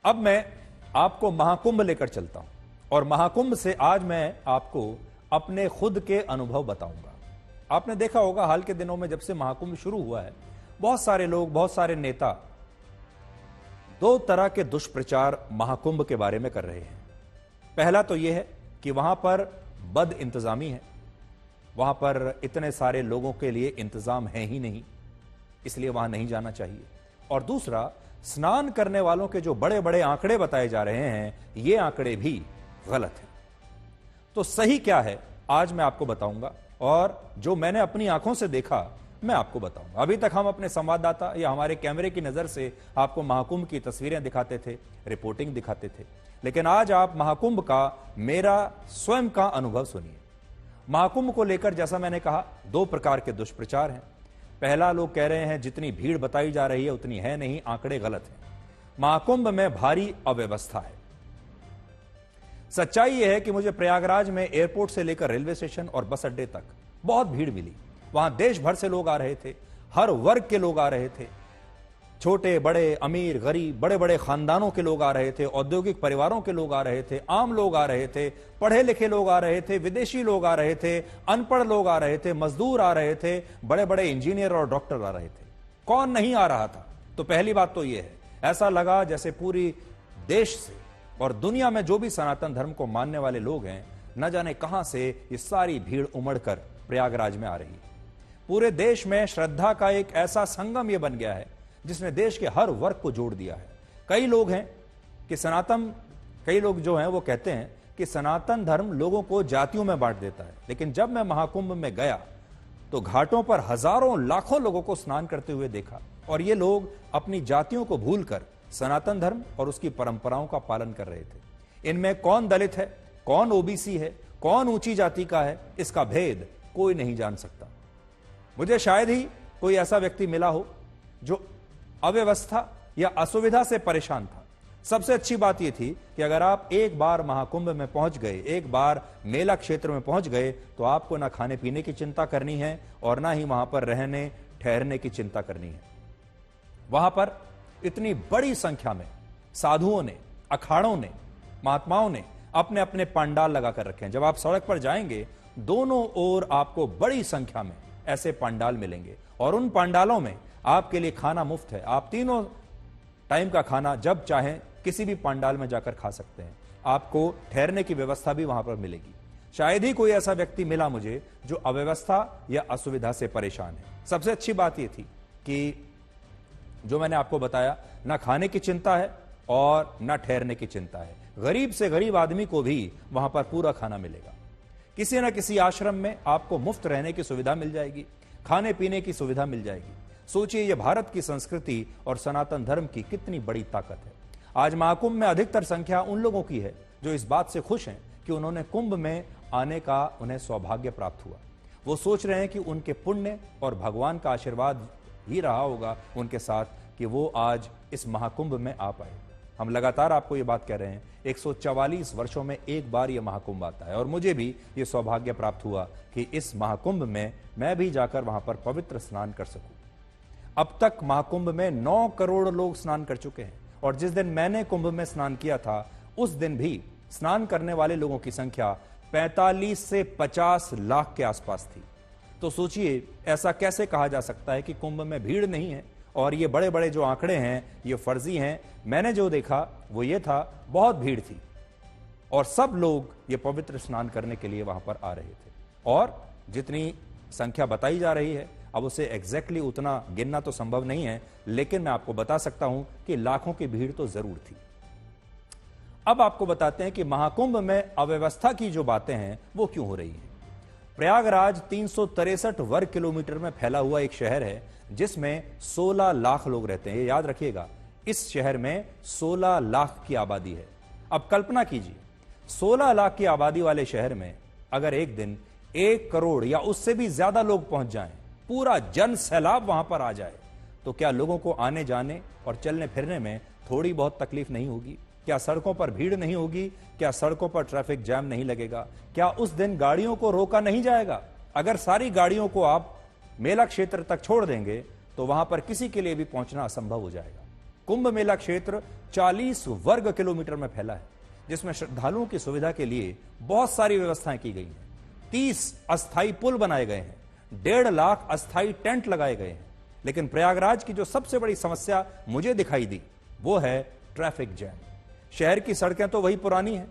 अब मैं आपको महाकुंभ लेकर चलता हूं और महाकुंभ से आज मैं आपको अपने खुद के अनुभव बताऊंगा। आपने देखा होगा हाल के दिनों में जब से महाकुंभ शुरू हुआ है, बहुत सारे लोग, बहुत सारे नेता दो तरह के दुष्प्रचार महाकुंभ के बारे में कर रहे हैं। पहला तो यह है कि वहां पर बद इंतजामी है, वहां पर इतने सारे लोगों के लिए इंतजाम है ही नहीं, इसलिए वहां नहीं जाना चाहिए। और दूसरा, स्नान करने वालों के जो बड़े बड़े आंकड़े बताए जा रहे हैं, ये आंकड़े भी गलत हैं। तो सही क्या है आज मैं आपको बताऊंगा, और जो मैंने अपनी आंखों से देखा मैं आपको बताऊंगा। अभी तक हम अपने संवाददाता या हमारे कैमरे की नजर से आपको महाकुंभ की तस्वीरें दिखाते थे, रिपोर्टिंग दिखाते थे, लेकिन आज आप महाकुंभ का मेरा स्वयं का अनुभव सुनिए। महाकुंभ को लेकर जैसा मैंने कहा, दो प्रकार के दुष्प्रचार हैं। पहला, लोग कह रहे हैं जितनी भीड़ बताई जा रही है उतनी है नहीं, आंकड़े गलत हैं, महाकुंभ में भारी अव्यवस्था है। सच्चाई यह है कि मुझे प्रयागराज में एयरपोर्ट से लेकर रेलवे स्टेशन और बस अड्डे तक बहुत भीड़ मिली। वहां देश भर से लोग आ रहे थे, हर वर्ग के लोग आ रहे थे, छोटे बड़े, अमीर गरीब, बड़े बड़े खानदानों के लोग आ रहे थे, औद्योगिक परिवारों के लोग आ रहे थे, आम लोग आ रहे थे, पढ़े लिखे लोग आ रहे थे, विदेशी लोग आ रहे थे, अनपढ़ लोग आ रहे थे, मजदूर आ रहे थे, बड़े बड़े इंजीनियर और डॉक्टर आ रहे थे। कौन नहीं आ रहा था? तो पहली बात तो यह है, ऐसा लगा जैसे पूरी देश से और दुनिया में जो भी सनातन धर्म को मानने वाले लोग हैं, न जाने कहां से ये सारी भीड़ उमड़कर प्रयागराज में आ रही है। पूरे देश में श्रद्धा का एक ऐसा संगम यह बन गया है जिसने देश के हर वर्ग को जोड़ दिया है। कई लोग जो हैं वो कहते हैं कि सनातन धर्म लोगों को जातियों में बांट देता है, लेकिन जब मैं महाकुंभ में गया तो घाटों पर हजारों लाखों लोगों को स्नान करते हुए देखा, और ये लोग अपनी जातियों को भूलकर सनातन धर्म और उसकी परंपराओं का पालन कर रहे थे। इनमें कौन दलित है, कौन ओबीसी है, कौन ऊंची जाति का है, इसका भेद कोई नहीं जान सकता। मुझे शायद ही कोई ऐसा व्यक्ति मिला हो जो अव्यवस्था या असुविधा से परेशान था। सबसे अच्छी बात यह थी कि अगर आप एक बार महाकुंभ में पहुंच गए, एक बार मेला क्षेत्र में पहुंच गए, तो आपको ना खाने पीने की चिंता करनी है और ना ही वहां पर रहने ठहरने की चिंता करनी है। वहां पर इतनी बड़ी संख्या में साधुओं ने, अखाड़ों ने, महात्माओं ने अपने अपने पंडाल लगाकर रखे हैं। जब आप सड़क पर जाएंगे, दोनों ओर आपको बड़ी संख्या में ऐसे पंडाल मिलेंगे, और उन पंडालों में आपके लिए खाना मुफ्त है। आप तीनों टाइम का खाना जब चाहें किसी भी पंडाल में जाकर खा सकते हैं। आपको ठहरने की व्यवस्था भी वहां पर मिलेगी। शायद ही कोई ऐसा व्यक्ति मिला मुझे जो अव्यवस्था या असुविधा से परेशान है। सबसे अच्छी बात यह थी कि जो मैंने आपको बताया, ना खाने की चिंता है और ना ठहरने की चिंता है। गरीब से गरीब आदमी को भी वहां पर पूरा खाना मिलेगा। किसी न किसी आश्रम में आपको मुफ्त रहने की सुविधा मिल जाएगी, खाने पीने की सुविधा मिल जाएगी। सोचिए, यह भारत की संस्कृति और सनातन धर्म की कितनी बड़ी ताकत है। आज महाकुंभ में अधिकतर संख्या उन लोगों की है जो इस बात से खुश हैं कि उन्होंने कुंभ में आने का उन्हें सौभाग्य प्राप्त हुआ। वो सोच रहे हैं कि उनके पुण्य और भगवान का आशीर्वाद ही रहा होगा उनके साथ कि वो आज इस महाकुंभ में आ पाए। हम लगातार आपको ये बात कह रहे हैं, 144 वर्षों में एक बार यह महाकुंभ आता है, और मुझे भी यह सौभाग्य प्राप्त हुआ कि इस महाकुंभ में मैं भी जाकर वहां पर पवित्र स्नान कर सकूं। अब तक महाकुंभ में 9 करोड़ लोग स्नान कर चुके हैं, और जिस दिन मैंने कुंभ में स्नान किया था उस दिन भी स्नान करने वाले लोगों की संख्या 45 से 50 लाख के आसपास थी। तो सोचिए, ऐसा कैसे कहा जा सकता है कि कुंभ में भीड़ नहीं है? और ये बड़े बड़े जो आंकड़े हैं ये फर्जी हैं। मैंने जो देखा वो ये था, बहुत भीड़ थी और सब लोग ये पवित्र स्नान करने के लिए वहां पर आ रहे थे। और जितनी संख्या बताई जा रही है, अब उसे एग्जैक्टली उतना गिनना तो संभव नहीं है, लेकिन मैं आपको बता सकता हूं कि लाखों की भीड़ तो जरूर थी। अब आपको बताते हैं कि महाकुंभ में अव्यवस्था की जो बातें हैं वो क्यों हो रही हैं। प्रयागराज 363 वर्ग किलोमीटर में फैला हुआ एक शहर है जिसमें 16 लाख लोग रहते हैं। ये याद रखिएगा, इस शहर में 16 लाख की आबादी है। अब कल्पना कीजिए, 16 लाख की आबादी वाले शहर में अगर एक दिन 1 करोड़ या उससे भी ज्यादा लोग पहुंच जाएं, पूरा जन सैलाब वहां पर आ जाए, तो क्या लोगों को आने जाने और चलने फिरने में थोड़ी बहुत तकलीफ नहीं होगी? क्या सड़कों पर भीड़ नहीं होगी? क्या सड़कों पर ट्रैफिक जैम नहीं लगेगा? क्या उस दिन गाड़ियों को रोका नहीं जाएगा? अगर सारी गाड़ियों को आप मेला क्षेत्र तक छोड़ देंगे तो वहां पर किसी के लिए भी पहुंचना असंभव हो जाएगा। कुंभ मेला क्षेत्र 40 वर्ग किलोमीटर में फैला है, जिसमें श्रद्धालुओं की सुविधा के लिए बहुत सारी व्यवस्थाएं की गई हैं। 30 अस्थायी पुल बनाए गए हैं, 1.5 लाख अस्थायी टेंट लगाए गए हैं। लेकिन प्रयागराज की जो सबसे बड़ी समस्या मुझे दिखाई दी वो है ट्रैफिक जैम। शहर की सड़कें तो वही पुरानी हैं,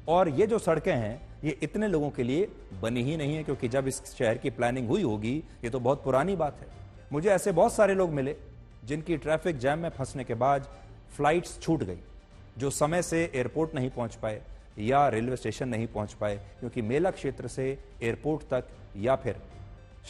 और ये जो सड़कें हैं ये इतने लोगों के लिए बनी ही नहीं है, क्योंकि जब इस शहर की प्लानिंग हुई होगी, ये तो बहुत पुरानी बात है। मुझे ऐसे बहुत सारे लोग मिले जिनकी ट्रैफिक जैम में फंसने के बाद फ्लाइट्स छूट गई, जो समय से एयरपोर्ट नहीं पहुंच पाए या रेलवे स्टेशन नहीं पहुंच पाए, क्योंकि मेला क्षेत्र से एयरपोर्ट तक या फिर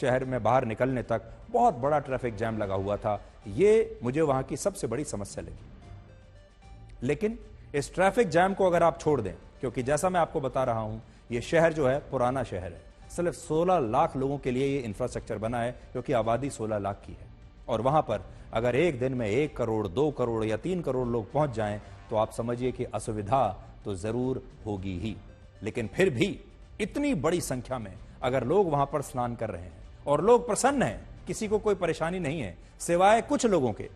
शहर में बाहर निकलने तक बहुत बड़ा ट्रैफिक जैम लगा हुआ था। ये मुझे वहां की सबसे बड़ी समस्या लगी। लेकिन इस ट्रैफिक जैम को अगर आप छोड़ दें, क्योंकि जैसा मैं आपको बता रहा हूं, ये शहर जो है पुराना शहर है, सिर्फ 16 लाख लोगों के लिए ये इंफ्रास्ट्रक्चर बना है, क्योंकि आबादी 16 लाख की है। और वहां पर अगर एक दिन में 1 करोड़, 2 करोड़ या 3 करोड़ लोग पहुंच जाएं, तो आप समझिए कि असुविधा तो जरूर होगी ही। लेकिन फिर भी इतनी बड़ी संख्या में अगर लोग वहां पर स्नान कर रहे हैं और लोग प्रसन्न हैं, किसी को कोई परेशानी नहीं है सिवाय कुछ लोगों के।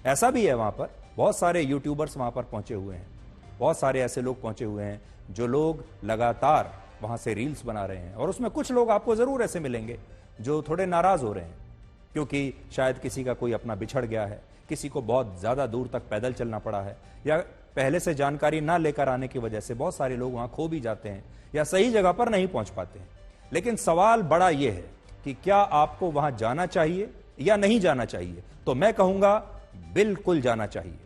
ऐसा भी है, वहां पर बहुत सारे यूट्यूबर्स वहां पर पहुंचे हुए हैं, बहुत सारे ऐसे लोग पहुंचे हुए हैं जो लोग लगातार वहां से रील्स बना रहे हैं। और उसमें कुछ लोग आपको जरूर ऐसे मिलेंगे जो थोड़े नाराज हो रहे हैं, क्योंकि शायद किसी का कोई अपना बिछड़ गया है, किसी को बहुत ज्यादा दूर तक पैदल चलना पड़ा है, या पहले से जानकारी ना लेकर आने की वजह से बहुत सारे लोग वहां खो भी जाते हैं या सही जगह पर नहीं पहुंच पाते हैं। लेकिन सवाल बड़ा यह है कि क्या आपको वहां जाना चाहिए या नहीं जाना चाहिए? तो मैं कहूंगा बिल्कुल जाना चाहिए।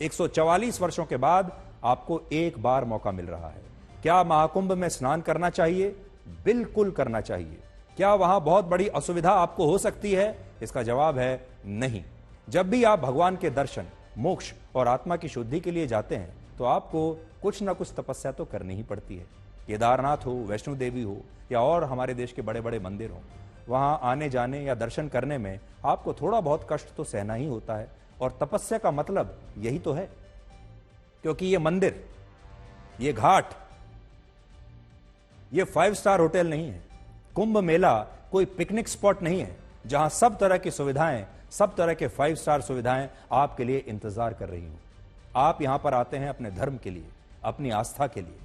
144 वर्षों के बाद आपको एक बार मौका मिल रहा है। क्या महाकुंभ में स्नान करना चाहिए? बिल्कुल करना चाहिए। क्या वहां बहुत बड़ी असुविधा आपको हो सकती है? इसका जवाब है नहीं। जब भी आप भगवान के दर्शन, मोक्ष और आत्मा की शुद्धि के लिए जाते हैं, तो आपको कुछ ना कुछ तपस्या तो करनी ही पड़ती है। केदारनाथ हो, वैष्णो देवी हो, या और हमारे देश के बड़े बड़े मंदिर हो, वहां आने जाने या दर्शन करने में आपको थोड़ा बहुत कष्ट तो सहना ही होता है। और तपस्या का मतलब यही तो है, क्योंकि ये मंदिर, ये घाट, ये 5 स्टार होटल नहीं है। कुंभ मेला कोई पिकनिक स्पॉट नहीं है जहां सब तरह की सुविधाएं, सब तरह के 5 स्टार सुविधाएं आपके लिए इंतजार कर रही हूं। आप यहां पर आते हैं अपने धर्म के लिए, अपनी आस्था के लिए,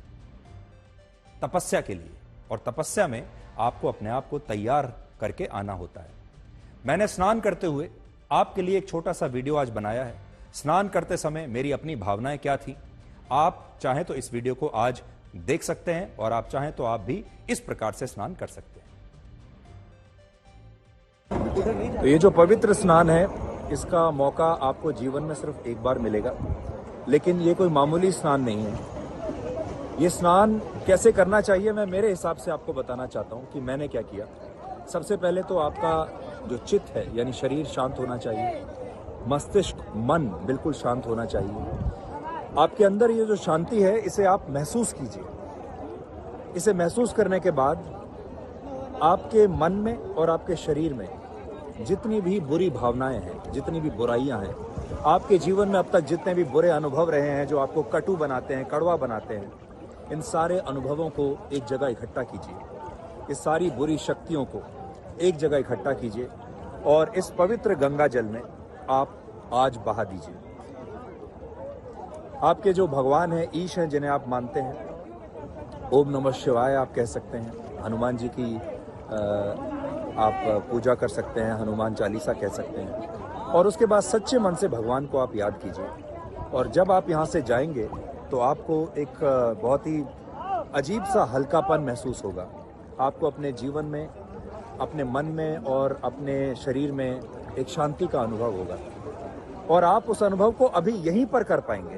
तपस्या के लिए, और तपस्या में आपको अपने आप को तैयार करके आना होता है। मैंने स्नान करते हुए आपके लिए एक छोटा सा वीडियो आज बनाया है। स्नान करते समय मेरी अपनी भावनाएं क्या थी, आप चाहें तो इस वीडियो को आज देख सकते हैं, और आप चाहें तो आप भी इस प्रकार से स्नान कर सकते हैं। तो ये जो पवित्र स्नान है, इसका मौका आपको जीवन में सिर्फ एक बार मिलेगा, लेकिन ये कोई मामूली स्नान नहीं है। ये स्नान कैसे करना चाहिए, मैं मेरे हिसाब से आपको बताना चाहता हूं कि मैंने क्या किया। सबसे पहले तो आपका जो चित्त है, यानी शरीर शांत होना चाहिए, मस्तिष्क, मन बिल्कुल शांत होना चाहिए। आपके अंदर ये जो शांति है, इसे आप महसूस कीजिए। इसे महसूस करने के बाद आपके मन में और आपके शरीर में जितनी भी बुरी भावनाएं हैं, जितनी भी बुराइयां हैं, आपके जीवन में अब तक जितने भी बुरे अनुभव रहे हैं जो आपको कटु बनाते हैं, कड़वा बनाते हैं, इन सारे अनुभवों को एक जगह इकट्ठा कीजिए। इस सारी बुरी शक्तियों को एक जगह इकट्ठा कीजिए और इस पवित्र गंगा जल में आप आज बहा दीजिए। आपके जो भगवान हैं, ईश हैं, जिन्हें आप मानते हैं, ओम नमः शिवाय आप कह सकते हैं, हनुमान जी की आप पूजा कर सकते हैं, हनुमान चालीसा कह सकते हैं, और उसके बाद सच्चे मन से भगवान को आप याद कीजिए। और जब आप यहाँ से जाएंगे तो आपको एक बहुत ही अजीब सा हल्कापन महसूस होगा। आपको अपने जीवन में, अपने मन में और अपने शरीर में एक शांति का अनुभव होगा, और आप उस अनुभव को अभी यहीं पर कर पाएंगे।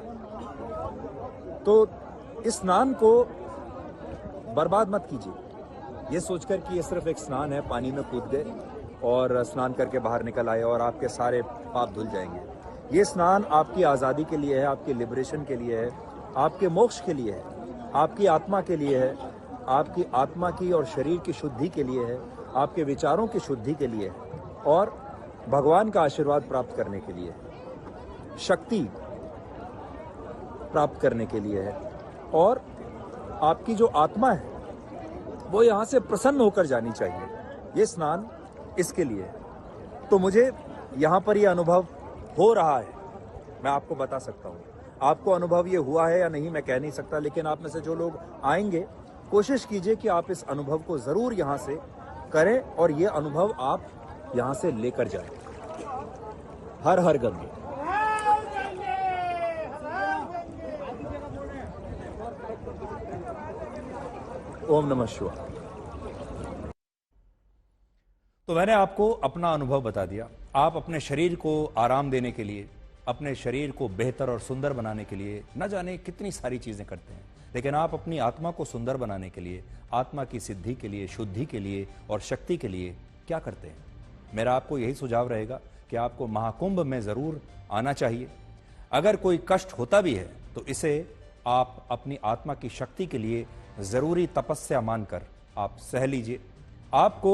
तो इस स्नान को बर्बाद मत कीजिए, ये सोचकर कि ये सिर्फ एक स्नान है, पानी में कूद गए और स्नान करके बाहर निकल आए और आपके सारे पाप धुल जाएंगे। ये स्नान आपकी आज़ादी के लिए है, आपके लिबरेशन के लिए है, आपके मोक्ष के लिए है, आपकी आत्मा के लिए है, आपकी आत्मा की और शरीर की शुद्धि के लिए है, आपके विचारों की शुद्धि के लिए है, और भगवान का आशीर्वाद प्राप्त करने के लिए है, शक्ति प्राप्त करने के लिए है, और आपकी जो आत्मा है वो यहाँ से प्रसन्न होकर जानी चाहिए। ये स्नान इसके लिए है। तो मुझे यहाँ पर ये अनुभव हो रहा है मैं आपको बता सकता हूँ। आपको अनुभव ये हुआ है या नहीं मैं कह नहीं सकता, लेकिन आप में से जो लोग आएंगे कोशिश कीजिए कि आप इस अनुभव को जरूर यहां से करें और ये अनुभव आप यहां से लेकर जाएं। हर हर गंगे। ओम नमः शिवाय। तो मैंने आपको अपना अनुभव बता दिया। आप अपने शरीर को आराम देने के लिए, अपने शरीर को बेहतर और सुंदर बनाने के लिए न जाने कितनी सारी चीजें करते हैं, लेकिन आप अपनी आत्मा को सुंदर बनाने के लिए, आत्मा की सिद्धि के लिए, शुद्धि के लिए और शक्ति के लिए क्या करते हैं? मेरा आपको यही सुझाव रहेगा कि आपको महाकुंभ में जरूर आना चाहिए। अगर कोई कष्ट होता भी है तो इसे आप अपनी आत्मा की शक्ति के लिए जरूरी तपस्या मानकर आप सह लीजिए। आपको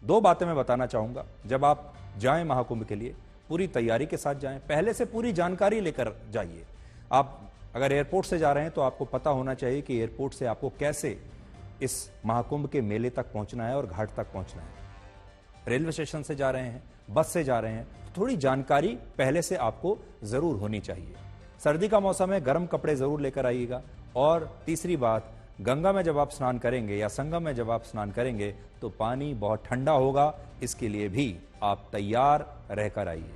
2 बातें मैं बताना चाहूंगा। जब आप जाएं महाकुंभ के लिए, पूरी तैयारी के साथ जाएं, पहले से पूरी जानकारी लेकर जाइए। आप अगर एयरपोर्ट से जा रहे हैं तो आपको पता होना चाहिए कि एयरपोर्ट से आपको कैसे इस महाकुंभ के मेले तक पहुंचना है और घाट तक पहुंचना है। रेलवे स्टेशन से जा रहे हैं, बस से जा रहे हैं, तो थोड़ी जानकारी पहले से आपको जरूर होनी चाहिए। सर्दी का मौसम है, गर्म कपड़े जरूर लेकर आइएगा। और तीसरी बात, गंगा में जब आप स्नान करेंगे या संगम में जब आप स्नान करेंगे तो पानी बहुत ठंडा होगा, इसके लिए भी आप तैयार रहकर आइए।